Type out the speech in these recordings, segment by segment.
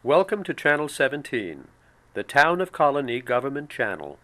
Welcome to Channel 17, the Town of Colonie Government Channel.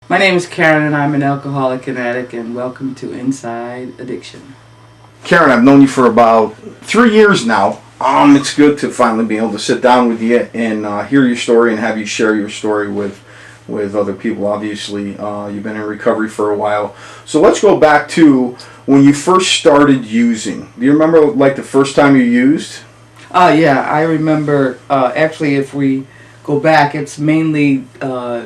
My name is Karen and I'm an alcoholic and addict, and welcome to Inside Addiction. Karen, I've known you for about 3 years now. It's good to finally be able to sit down with you and hear your story and have you share your story with other people. Obviously, you've been in recovery for a while. So let's go back to when you first started using. Do you remember like the first time you used? Yeah, I remember, actually, if we go back, it's mainly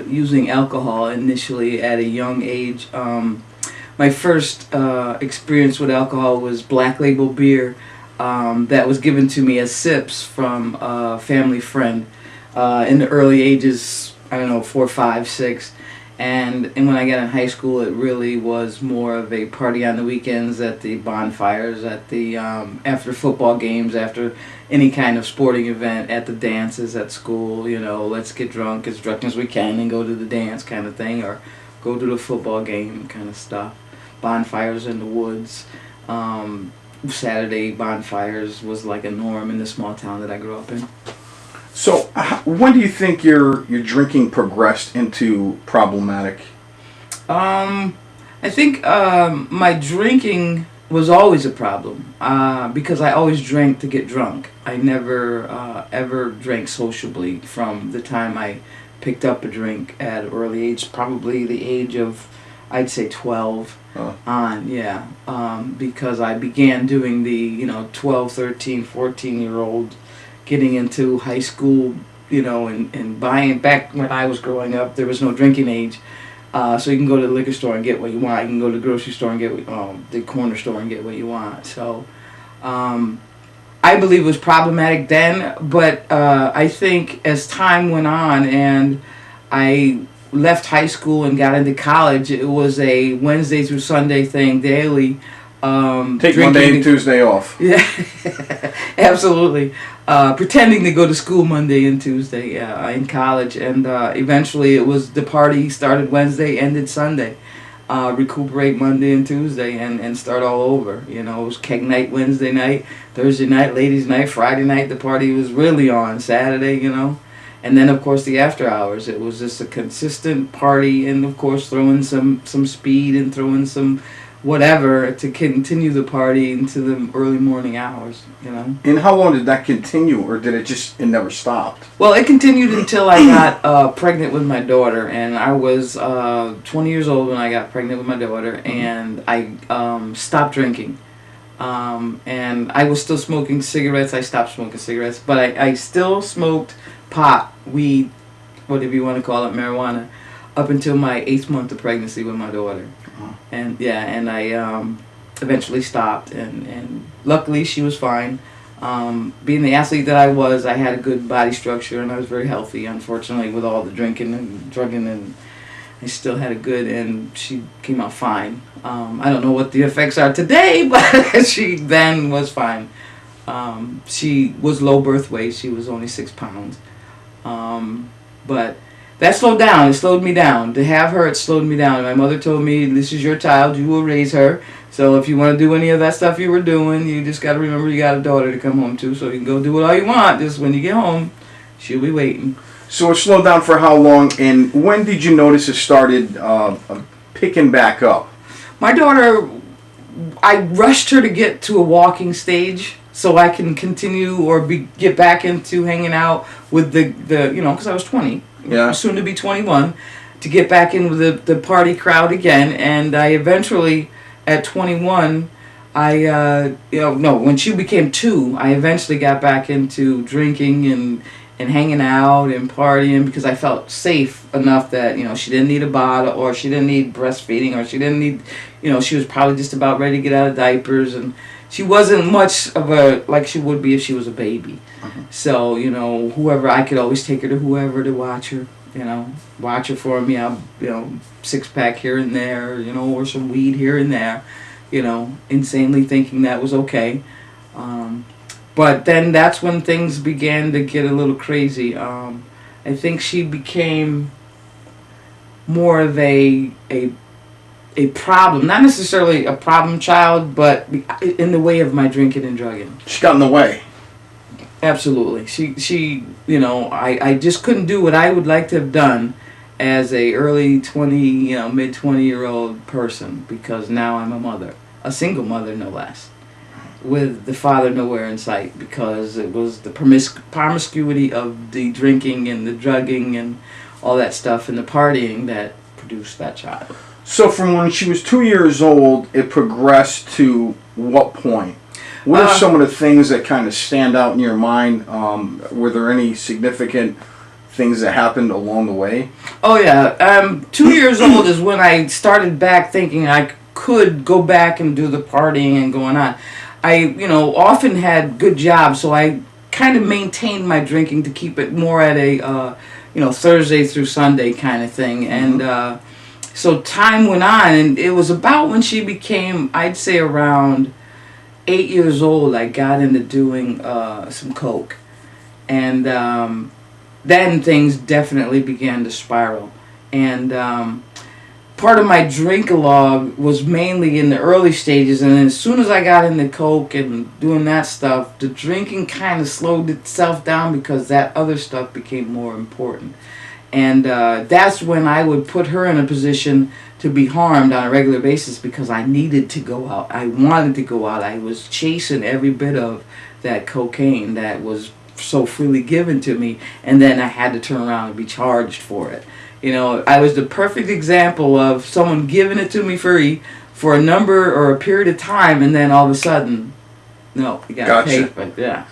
using alcohol initially at a young age. My first experience with alcohol was Black Label beer that was given to me as sips from a family friend in the early ages, I don't know, 4, 5, 6. And when I got in high school, it really was more of a party on the weekends, at the bonfires, at the after football games, after any kind of sporting event, at the dances at school. You know, let's get drunk as we can and go to the dance kind of thing, or go to the football game kind of stuff. Bonfires in the woods. Saturday bonfires was like a norm in the small town that I grew up in. So when do you think your drinking progressed into problematic? I think my drinking was always a problem because I always drank to get drunk. I never ever drank sociably from the time I picked up a drink at an early age, probably the age of, I'd say, 12 on, yeah. Because I began doing the, 12, 13, 14-year-old, getting into high school, and buying. Back when I was growing up, there was no drinking age. So you can go to the liquor store and get what you want. You can go to the grocery store and get the corner store and get what you want. So I believe it was problematic then, but I think as time went on and I left high school and got into college, it was a Wednesday through Sunday thing daily. Take Monday and Tuesday off. Yeah, absolutely. Pretending to go to school Monday and Tuesday in college, and eventually it was the party started Wednesday, ended Sunday. Recuperate Monday and Tuesday, and start all over. It was keg night Wednesday night, Thursday night, ladies night, Friday night. The party was really on Saturday, and then of course the after hours. It was just a consistent party, and of course throwing some speed and throwing some whatever to continue the party into the early morning hours. And how long did that continue, or did it never stopped? Well, it continued until I got pregnant with my daughter, and I was 20 years old when I got pregnant with my daughter, and I stopped drinking. And I was still smoking cigarettes. I stopped smoking cigarettes, but I still smoked pot, weed, whatever you want to call it, marijuana, up until my 8th month of pregnancy with my daughter. And I eventually stopped, and luckily she was fine. Being the athlete that I was, I had a good body structure and I was very healthy. Unfortunately, with all the drinking and drugging, and I still had a good, and she came out fine. I don't know what the effects are today, but she then was fine. She was low birth weight. She was only 6 pounds. But that slowed down. It slowed me down. To have her, it slowed me down. My mother told me, this is your child. You will raise her. So if you want to do any of that stuff you were doing, you just got to remember you got a daughter to come home to, so you can go do it all you want. Just when you get home, she'll be waiting. So it slowed down for how long, and when did you notice it started picking back up? My daughter, I rushed her to get to a walking stage so I can continue or get back into hanging out with the because I was 20. Yeah. Soon to be 21, to get back in with the party crowd again. And I eventually, at 21, when she became 2, I eventually got back into drinking and hanging out and partying, because I felt safe enough that, she didn't need a bottle, or she didn't need breastfeeding, or she didn't need, she was probably just about ready to get out of diapers, and she wasn't much of a, like she would be if she was a baby. So, whoever, I could always take her to whoever to watch her, watch her for me. I'll, 6-pack here and there, or some weed here and there, insanely thinking that was okay. But then that's when things began to get a little crazy. I think she became more of a problem, not necessarily a problem child, but in the way of my drinking and drugging. She got in the way. Absolutely. She I just couldn't do what I would like to have done as a early 20, mid 20-year-old person, because now I'm a mother, a single mother no less, with the father nowhere in sight, because it was the promiscuity of the drinking and the drugging and all that stuff and the partying that produced that child. So from when she was 2 years old, it progressed to what point? What are some of the things that kind of stand out in your mind? Were there any significant things that happened along the way? Oh, yeah. 2 years old is when I started back thinking I could go back and do the partying and going on. I, often had good jobs, so I kind of maintained my drinking to keep it more at a, Thursday through Sunday kind of thing. Mm-hmm. And so time went on, and it was about when she became, I'd say around 8 years old, I got into doing some coke. And then things definitely began to spiral. And part of my drink-a-log was mainly in the early stages, and then as soon as I got into coke and doing that stuff, the drinking kind of slowed itself down because that other stuff became more important. And that's when I would put her in a position to be harmed on a regular basis because I needed to go out. I wanted to go out. I was chasing every bit of that cocaine that was so freely given to me, and then I had to turn around and be charged for it. I was the perfect example of someone giving it to me free for a number or a period of time, and then all of a sudden, no, you gotta pay for it. Yeah.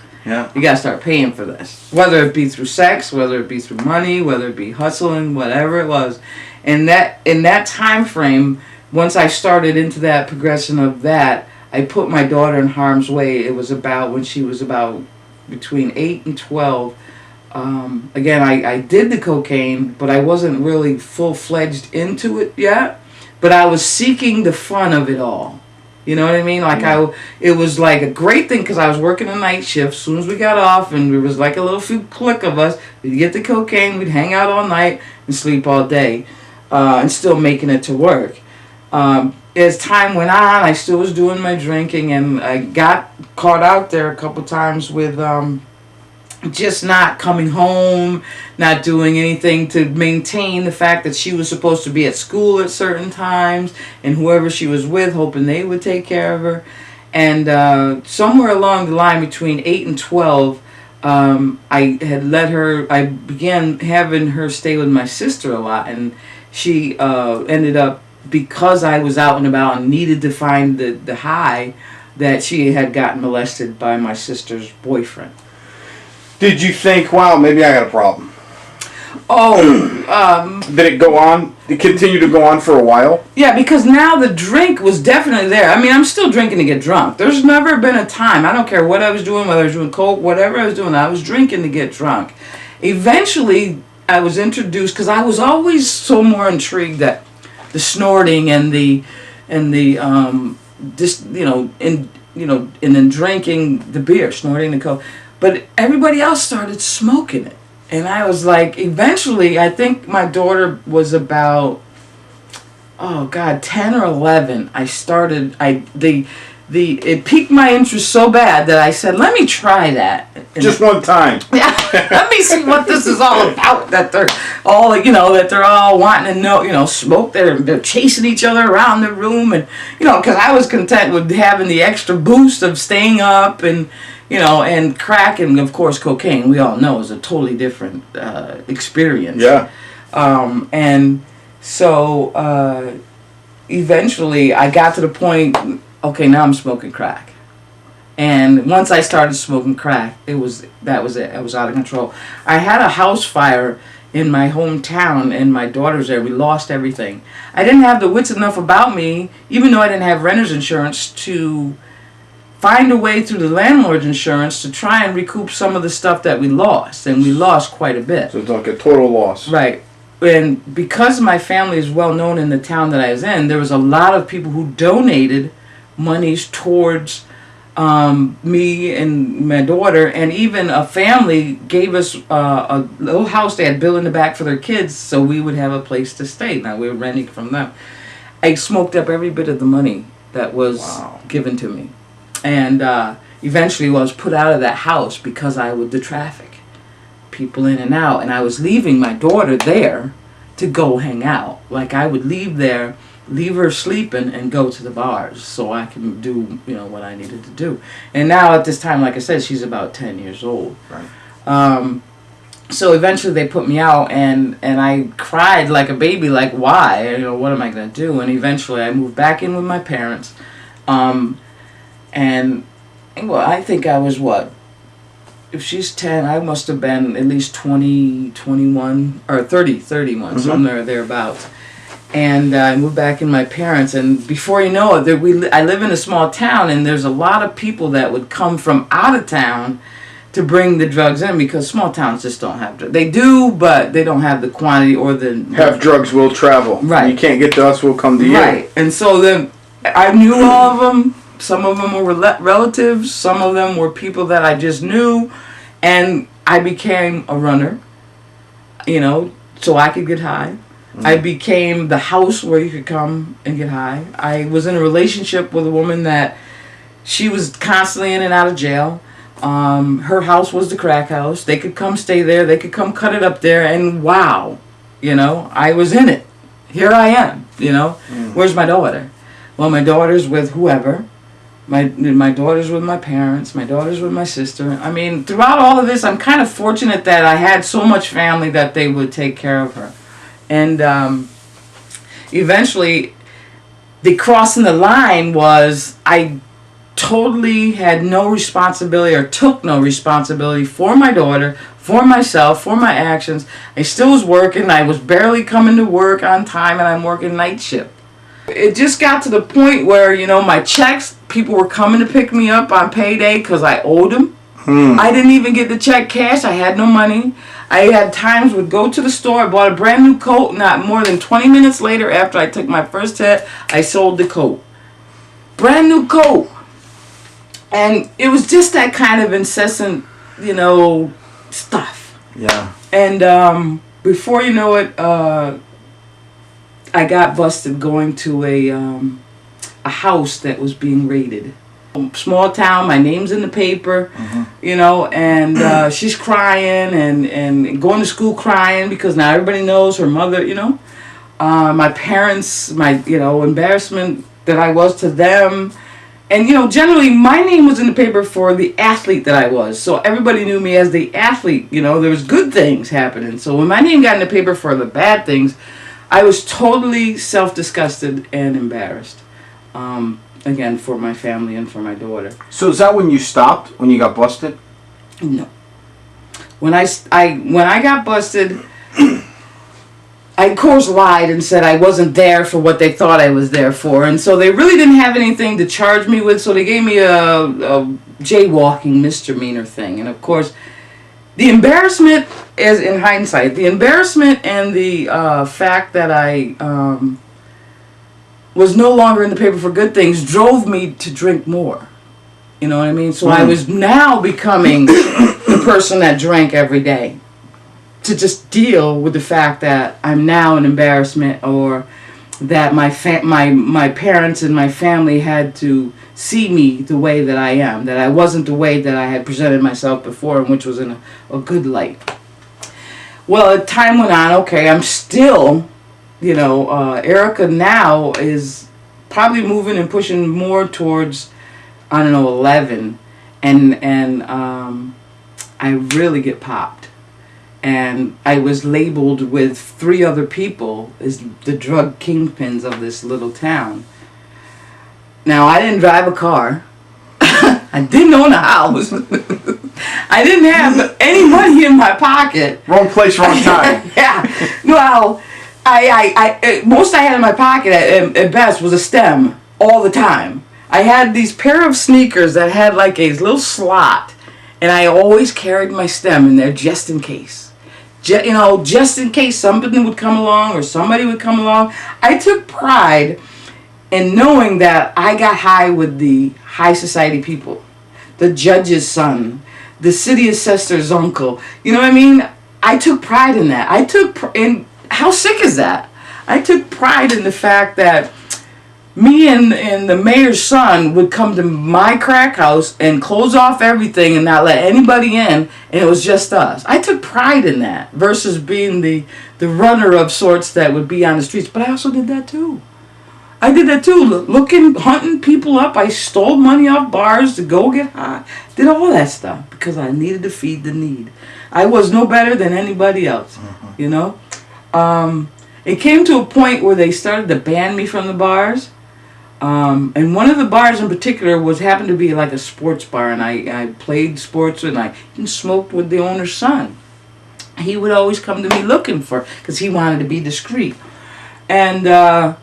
You gotta start paying for this. Whether it be through sex, whether it be through money, whether it be hustling, whatever it was. And that in that time frame, once I started into that progression of that, I put my daughter in harm's way. It was about when she was about between 8 and 12. Again, I did the cocaine, but I wasn't really full-fledged into it yet. But I was seeking the fun of it all. You know what I mean? It was like a great thing because I was working a night shift. As soon as we got off, and there was like a little few clique of us, we'd get the cocaine, we'd hang out all night and sleep all day, and still making it to work. As time went on, I still was doing my drinking, and I got caught out there a couple times with just not coming home, not doing anything to maintain the fact that she was supposed to be at school at certain times, and whoever she was with, hoping they would take care of her. And somewhere along the line between 8 and 12, I began having her stay with my sister a lot, and she ended up, because I was out and about and needed to find the high, that she had gotten molested by my sister's boyfriend. Did you think, wow, maybe I got a problem? Did it go on? Did it continue to go on for a while? Yeah, because now the drink was definitely there. I mean, I'm still drinking to get drunk. There's never been a time, I don't care what I was doing, whether I was doing coke, whatever I was doing, I was drinking to get drunk. Eventually, I was introduced, because I was always so more intrigued that the snorting and then drinking the beer, snorting the coke. But everybody else started smoking it. And I was like, eventually, I think my daughter was about, 10 or 11. It piqued my interest so bad that I said, let me try that. Just one time. Yeah, let me see what this is all about. That they're all wanting to know, smoke. They're chasing each other around the room. And, because I was content with having the extra boost of staying up and, and crack and, of course, cocaine, we all know, is a totally different experience. Yeah. And so eventually I got to the point, okay, now I'm smoking crack. And once I started smoking crack, that was it. I was out of control. I had a house fire in my hometown, and my daughter's there. We lost everything. I didn't have the wits enough about me, even though I didn't have renter's insurance, to find a way through the landlord's insurance to try and recoup some of the stuff that we lost, and we lost quite a bit. So it's like a total loss. Right. and because my family is well known in the town that I was in, there was a lot of people who donated monies towards me and my daughter, and even a family gave us a little house they had built in the back for their kids, so we would have a place to stay. Now we were renting from them. I smoked up every bit of the money that was given to me, and eventually I was put out of that house because I would the traffic, people in and out, and I was leaving my daughter there to go hang out. Like I would leave there, leave her sleeping, and go to the bars so I can do, what I needed to do. And now at this time, like I said, she's about 10 years old. Right. So eventually they put me out, and I cried like a baby, like, why? What am I going to do? And eventually I moved back in with my parents. And well, I think I was if she's 10, I must have been at least 20, 21, or 30, 31, somewhere thereabouts. And I moved back in my parents, and before you know it, I live in a small town, and there's a lot of people that would come from out of town to bring the drugs in, because small towns just don't have drugs. They do, but they don't have the quantity or the... Have drugs will travel. Right. You can't get to us, we'll come to you. Right. And so then I knew all of them. Some of them were relatives. Some of them were people that I just knew. And I became a runner, so I could get high. I became the house where you could come and get high. I was in a relationship with a woman that she was constantly in and out of jail. Her house was the crack house. They could come stay there. They could come cut it up there. And wow, I was in it. Here I am, Where's my daughter? Well, my daughter's with whoever. My daughter's with my parents. My daughter's with my sister. I mean, throughout all of this, I'm kind of fortunate that I had so much family that they would take care of her. And eventually, the crossing the line was I totally had no responsibility, or took no responsibility for my daughter, for myself, for my actions. I still was working. I was barely coming to work on time, and I'm working night shift. It just got to the point where, my checks, people were coming to pick me up on payday because I owed them. I didn't even get the check cash. I had no money. I had times would go to the store, I bought a brand new coat, not more than 20 minutes later after I took my first hit, I sold the coat. Brand new coat. And it was just that kind of incessant, stuff. Yeah. And before you know it, I got busted going to a house that was being raided. Small town, my name's in the paper, and she's crying and going to school crying because now everybody knows her mother, my parents, my, embarrassment that I was to them. And, generally my name was in the paper for the athlete that I was. So everybody knew me as the athlete, there was good things happening. So when my name got in the paper for the bad things, I was totally self-disgusted and embarrassed. Again, for my family and for my daughter. So is that when you stopped, when you got busted? No. When I got busted, I of course lied and said I wasn't there for what they thought I was there for, and so they really didn't have anything to charge me with. So they gave me a jaywalking misdemeanor thing, and of course, the embarrassment, as in hindsight, the embarrassment and the fact that I was no longer in the paper for good things drove me to drink more. You know what I mean? So I was now becoming the person that drank every day to just deal with the fact that I'm now an embarrassment, or that my parents and my family had to see me the way that I am, that I wasn't the way that I had presented myself before, which was in a good light. Well, as time went on, okay, I'm still... Erica now is probably moving and pushing more towards, 11, and I really get popped, and I was labeled with 3 other people as the drug kingpins of this little town. Now, I didn't drive a car. I didn't own a house. I didn't have any money in my pocket. Wrong place, wrong time. Yeah. Well, I most I had in my pocket at best was a stem all the time. I had these pair of sneakers that had like a little slot, and I always carried my stem in there just in case. just in case something would come along or somebody would come along. I took pride in knowing that I got high with the high society people, the judge's son, the city assessor's uncle. You know what I mean? I took pride in that. And how sick is that? I took pride in the fact that me and the mayor's son would come to my crack house and close off everything and not let anybody in, and it was just us. I took pride in that versus being the runner of sorts that would be on the streets. But I also did that too. Hunting people up. I stole money off bars to go get high. Did all that stuff because I needed to feed the need. I was no better than anybody else, you know. It came to a point where they started to ban me from the bars. And one of the bars in particular happened to be like a sports bar, and I played sports and I even smoked with the owner's son. He would always come to me looking because he wanted to be discreet. And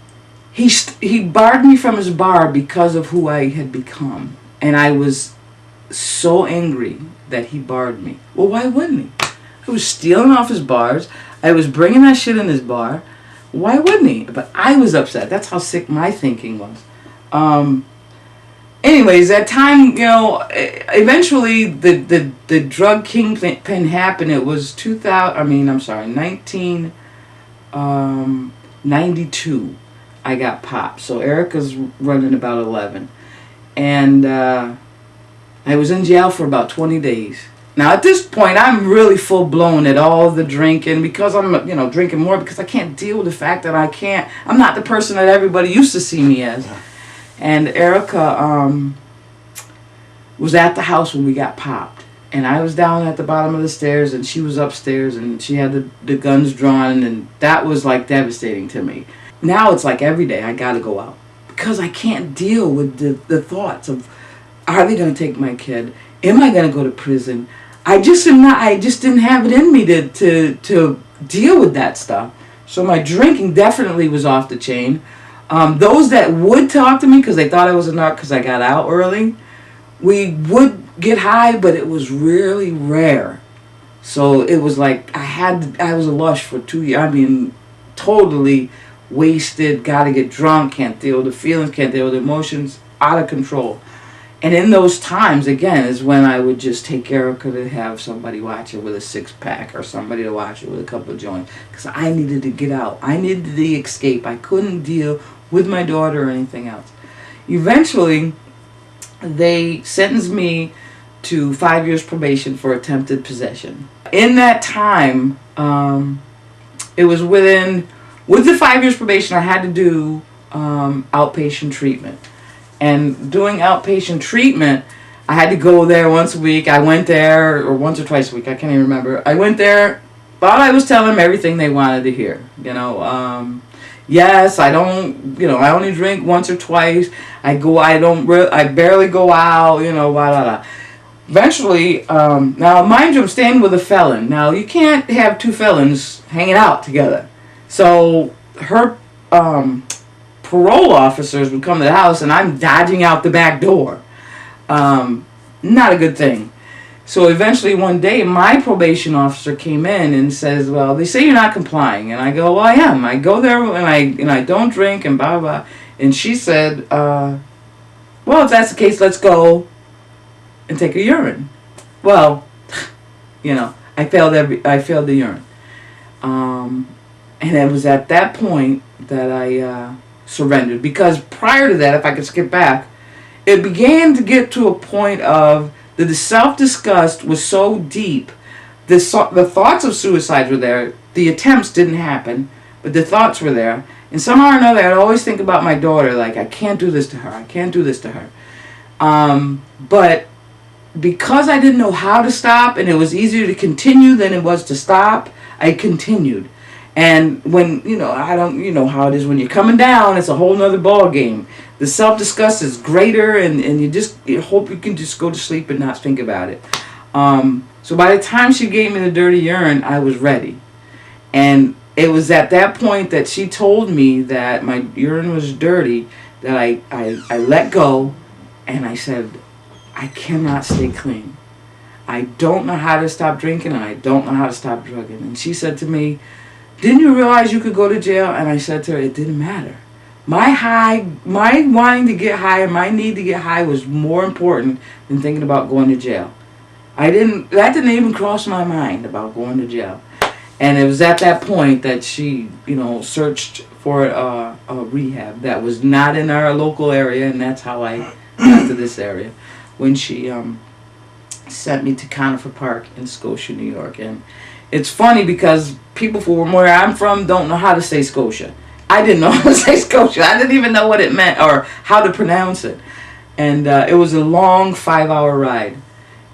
he barred me from his bar because of who I had become. And I was so angry that he barred me. Well, why wouldn't he? I was stealing off his bars. I was bringing that shit in his bar. Why wouldn't he? But I was upset. That's how sick my thinking was. Anyways, that time, eventually the drug kingpin happened. It was 1992. I got popped. So Erica's running about 11. And I was in jail for about 20 days. Now, at this point, I'm really full-blown at all the drinking because I'm, drinking more because I can't deal with the fact that I'm not the person that everybody used to see me as. And Erica was at the house when we got popped. And I was down at the bottom of the stairs and she was upstairs and she had the guns drawn, and that was, like, devastating to me. Now it's like every day I got to go out because I can't deal with the thoughts of, are they going to take my kid? Am I going to go to prison? I just didn't have it in me to deal with that stuff. So my drinking definitely was off the chain. Those that would talk to me because they thought I was a narc because I got out early, we would get high, but it was really rare. So it was like I was a lush for 2 years. I mean, totally wasted, got to get drunk, can't deal with the feelings, can't deal with the emotions, out of control. And in those times, again, is when I would just take Erica to have somebody watch it with a 6-pack or somebody to watch it with a couple of joints. Because I needed to get out. I needed the escape. I couldn't deal with my daughter or anything else. Eventually, they sentenced me to 5 years probation for attempted possession. In that time, it was with the 5 years probation, I had to do outpatient treatment. And doing outpatient treatment, I had to go there once a week. I went there, or once or twice a week, I can't even remember. I went there, thought I was telling them everything they wanted to hear. Yes, I only drink once or twice. I barely go out, blah, blah, blah. Eventually, now mind you, I'm staying with a felon. Now, you can't have two felons hanging out together. So, her parole officers would come to the house and I'm dodging out the back door. Not a good thing. So eventually one day my probation officer came in and says, well, they say you're not complying. And I go, well, I am. I go there and I don't drink and blah, blah. And she said, well, if that's the case, let's go and take a urine. Well, I failed the urine. And it was at that point that I surrendered, because prior to that, if I could skip back, it began to get to a point of the self-disgust was so deep, the thoughts of suicide were there, the attempts didn't happen, but the thoughts were there, and somehow or another I'd always think about my daughter, like, I can't do this to her. But because I didn't know how to stop, and it was easier to continue than it was to stop, I continued. And when, I don't, how it is when you're coming down, it's a whole nother ball game. The self-disgust is greater, and you hope you can just go to sleep and not think about it. So by the time she gave me the dirty urine, I was ready. And it was at that point that she told me that my urine was dirty, that I let go, and I said, I cannot stay clean. I don't know how to stop drinking, and I don't know how to stop drugging. And she said to me, didn't you realize you could go to jail? And I said to her, it didn't matter. My wanting to get high and my need to get high was more important than thinking about going to jail. That didn't even cross my mind about going to jail. And it was at that point that she, searched for a rehab that was not in our local area, and that's how I got to this area. When she sent me to Conifer Park in Scotia, New York. And it's funny because people from where I'm from don't know how to say Scotia. I didn't know how to say Scotia. I didn't even know what it meant or how to pronounce it. And it was a long 5-hour ride.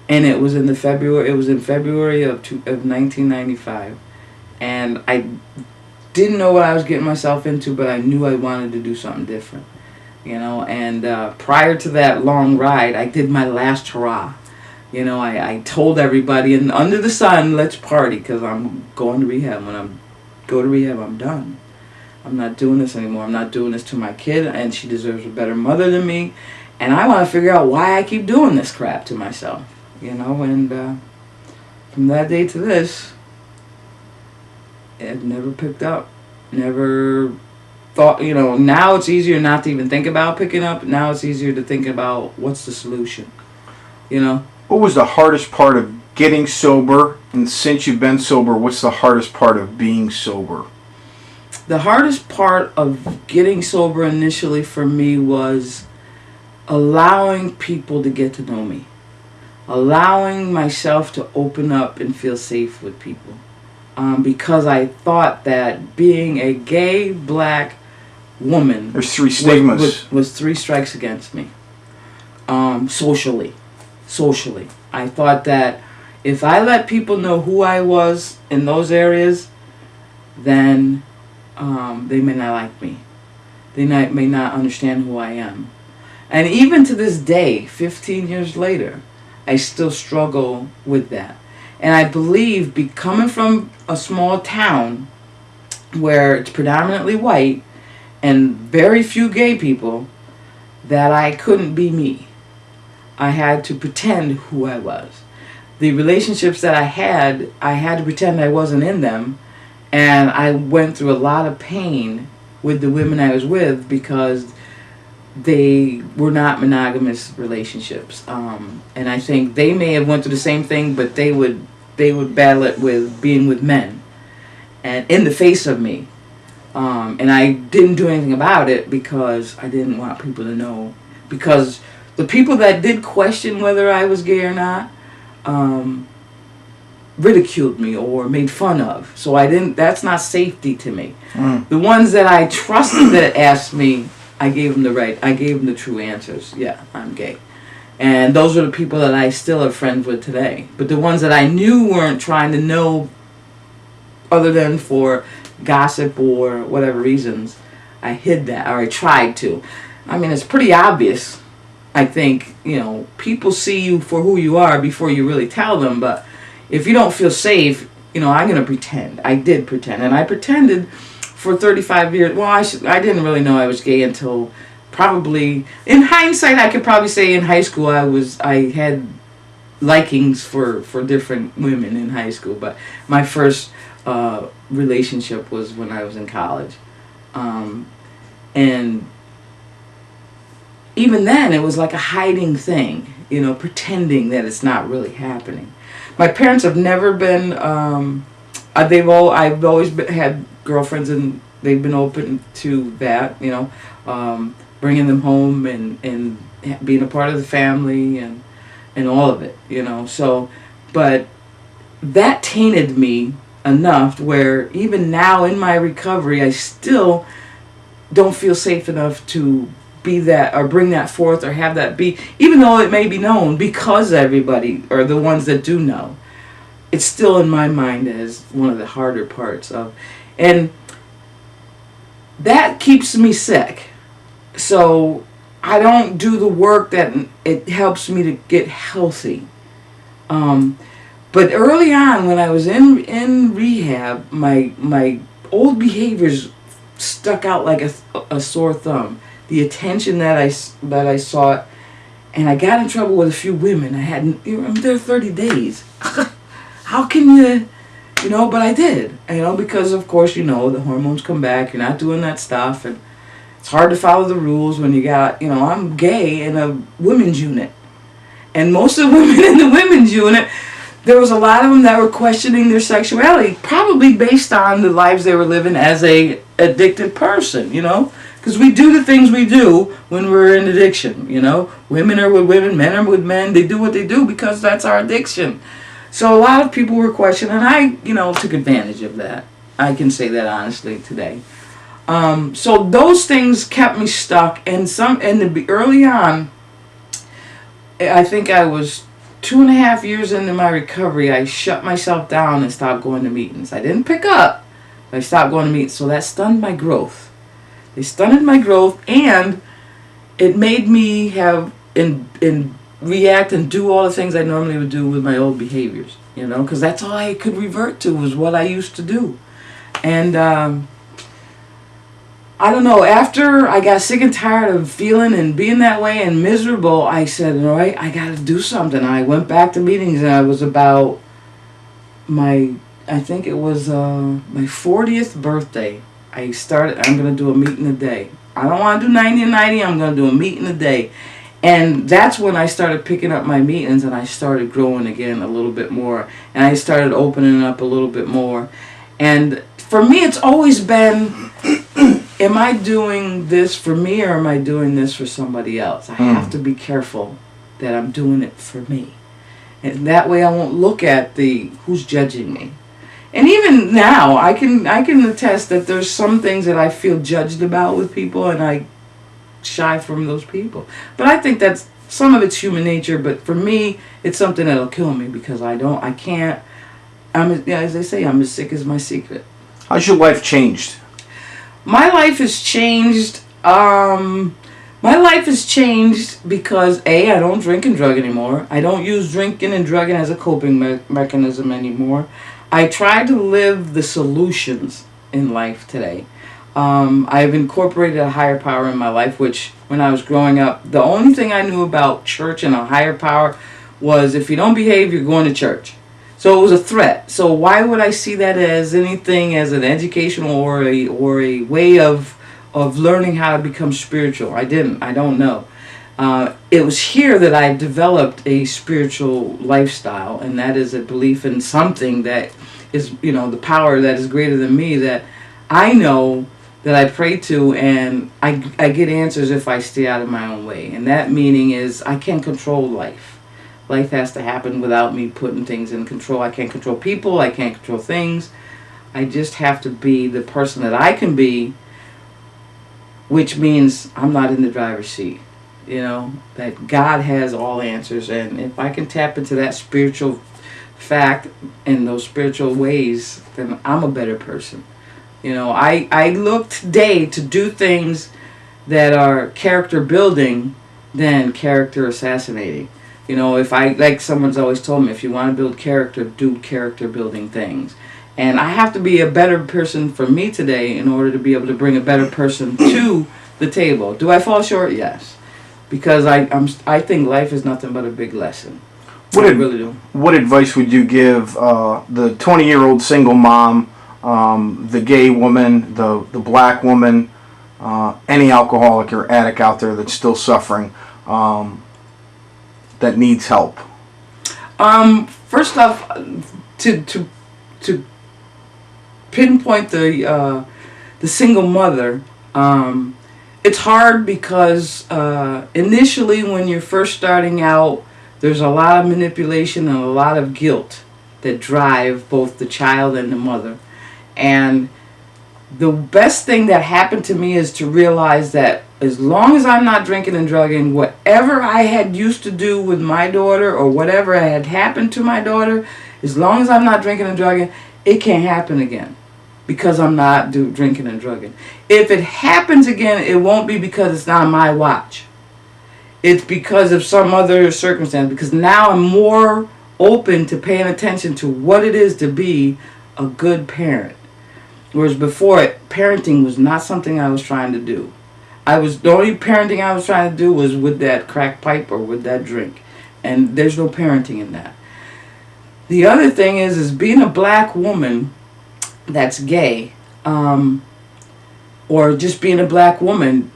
And it was in February of 1995. And I didn't know what I was getting myself into, but I knew I wanted to do something different. And prior to that long ride, I did my last hurrah. I told everybody, and under the sun, let's party, because I'm going to rehab. When I go to rehab, I'm done. I'm not doing this anymore. I'm not doing this to my kid, and she deserves a better mother than me. And I want to figure out why I keep doing this crap to myself. And from that day to this, it never picked up. Never thought, now it's easier not to even think about picking up. Now it's easier to think about what's the solution. What was the hardest part of getting sober? And since you've been sober, what's the hardest part of being sober? The hardest part of getting sober initially for me was allowing people to get to know me. Allowing myself to open up and feel safe with people. Because I thought that being a gay black woman... There's 3 stigmas. Was 3 strikes against me. Socially. I thought that if I let people know who I was in those areas, then they may not like me. They may not understand who I am. And even to this day, 15 years later, I still struggle with that. And I believe, coming from a small town where it's predominantly white and very few gay people, that I couldn't be me. I had to pretend who I was. The relationships that I had to pretend I wasn't in them. And I went through a lot of pain with the women I was with because they were not monogamous relationships. And I think they may have went through the same thing, but they would battle it with being with men and in the face of me. And I didn't do anything about it because I didn't want people to know. Because the people that did question whether I was gay or not ridiculed me or made fun of. So that's not safety to me. The ones that I trusted that asked me, I gave them the true answers. Yeah, I'm gay. And those are the people that I still are friends with today. But the ones that I knew weren't trying to know other than for gossip or whatever reasons, I hid that, or I tried to. I mean, it's pretty obvious. I think, people see you for who you are before you really tell them. But if you don't feel safe, I'm going to pretend. I did pretend. And I pretended for 35 years. Well, I didn't really know I was gay until probably, in hindsight, I could probably say in high school I had likings for different women in high school. But my first relationship was when I was in college. And even then, it was like a hiding thing, pretending that it's not really happening. My parents have never been, I've always had girlfriends, and they've been open to that, bringing them home and being a part of the family and all of it, So, but that tainted me enough where even now in my recovery, I still don't feel safe enough to be that or bring that forth or have that be, even though it may be known because everybody or the ones that do know, it's still in my mind as one of the harder parts of, and that keeps me sick. So I don't do the work that it helps me to get healthy. But early on when I was in rehab, my old behaviors stuck out like a sore thumb. The attention that I sought, And I got in trouble with a few women. I'm there 30 days. How can you, but I did. Because of course, the hormones come back. You're not doing that stuff. And it's hard to follow the rules when you got, I'm gay in a women's unit. And most of the women in the women's unit, there was a lot of them that were questioning their sexuality, probably based on the lives they were living as a addicted person, Because we do the things we do when we're in addiction, Women are with women, men are with men. They do what they do because that's our addiction. So a lot of people were questioning, and I, took advantage of that. I can say that honestly today. So those things kept me stuck, and early on, I think I was 2.5 years into my recovery, I shut myself down and stopped going to meetings. I didn't pick up, but I stopped going to meetings. So that stunned my growth. They stunted my growth, and it made me have and react and do all the things I normally would do with my old behaviors, because that's all I could revert to was what I used to do. And I don't know, after I got sick and tired of feeling and being that way and miserable, I said, all right, I got to do something. I went back to meetings, and I was about my 40th birthday. I'm going to do a meeting a day. I don't want to do 90 and 90, I'm going to do a meeting a day. And that's when I started picking up my meetings, and I started growing again a little bit more. And I started opening up a little bit more. And for me, it's always been, am I doing this for me, or am I doing this for somebody else? I have to be careful that I'm doing it for me. And that way I won't look at who's judging me. And even now, I can attest that there's some things that I feel judged about with people, and I shy from those people. But I think that's, some of it's human nature, but for me, it's something that'll kill me, because as they say, I'm as sick as my secret. How's your life changed? My life has changed. My life has changed because I don't drink and drug anymore. I don't use drinking and drugging as a coping mechanism anymore. I try to live the solutions in life today. I've incorporated a higher power in my life, which when I was growing up, the only thing I knew about church and a higher power was if you don't behave, you're going to church. So it was a threat. So why would I see that as anything as an educational or a way of learning how to become spiritual? I don't know. It was here that I developed a spiritual lifestyle, and that is a belief in something that is, the power that is greater than me, that I know that I pray to, and I get answers if I stay out of my own way. And that meaning is I can't control life. Life has to happen without me putting things in control. I can't control people. I can't control things. I just have to be the person that I can be, which means I'm not in the driver's seat. That God has all answers. And if I can tap into that spiritual fact and those spiritual ways, then I'm a better person. I look today to do things that are character building than character assassinating. If like someone's always told me, if you want to build character, do character building things. And I have to be a better person for me today in order to be able to bring a better person to the table. Do I fall short? Yes. Because I think life is nothing but a big lesson. I really do. What advice would you give the 20-year-old single mom, the gay woman, the black woman, any alcoholic or addict out there that's still suffering, that needs help? First off, to pinpoint the single mother, it's hard because initially when you're first starting out, there's a lot of manipulation and a lot of guilt that drive both the child and the mother. And the best thing that happened to me is to realize that as long as I'm not drinking and drugging, whatever I had used to do with my daughter or whatever had happened to my daughter, as long as I'm not drinking and drugging, it can't happen again because I'm not drinking and drugging. If it happens again, it won't be because it's not my watch. It's because of some other circumstance, because now I'm more open to paying attention to what it is to be a good parent. Whereas before, parenting was not something I was trying to do. The only parenting I was trying to do was with that crack pipe or with that drink. And there's no parenting in that. The other thing is being a black woman that's gay, or just being a black woman,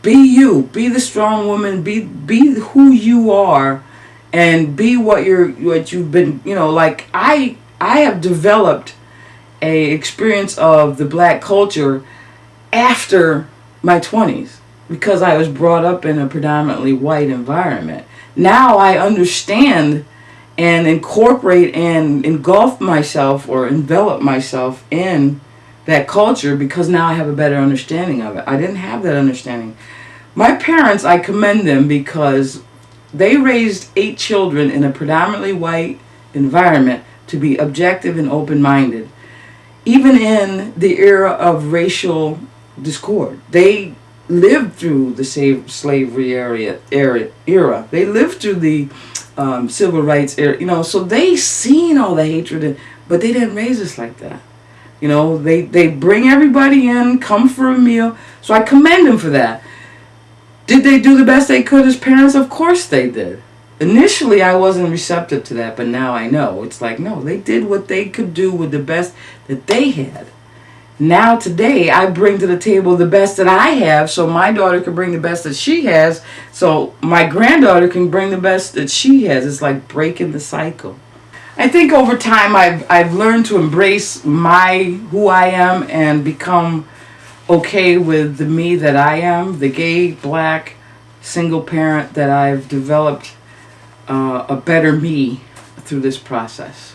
be you, be the strong woman, be who you are, and be what you've been, like I have developed a experience of the black culture after my 20s because I was brought up in a predominantly white environment. Now I understand and incorporate and engulf myself or envelop myself in that culture because now I have a better understanding of it. I didn't have that understanding. My parents, I commend them because they raised 8 children in a predominantly white environment to be objective and open-minded. Even in the era of racial discord, they lived through the slavery era. They lived through the civil rights era. So they seen all the hatred, but they didn't raise us like that. They bring everybody in, come for a meal. So I commend them for that. Did they do the best they could as parents? Of course they did. Initially, I wasn't receptive to that, but now I know. It's like, no, they did what they could do with the best that they had. Now, today, I bring to the table the best that I have, so my daughter can bring the best that she has, so my granddaughter can bring the best that she has. It's like breaking the cycle. I think over time, I've learned to embrace who I am and become okay with the me that I am, the gay, black, single parent that I've developed a better me through this process.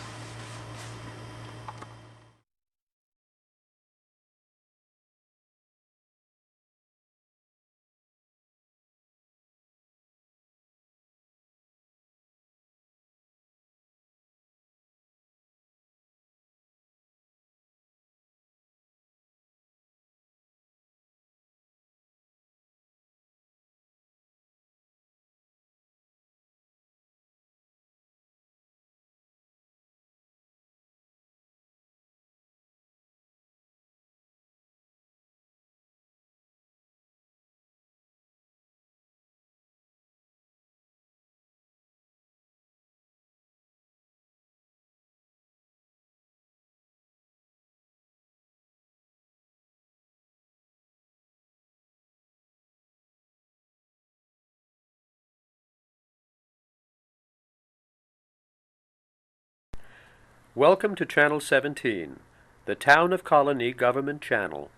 Welcome to Channel 17, the Town of Colonie Government Channel.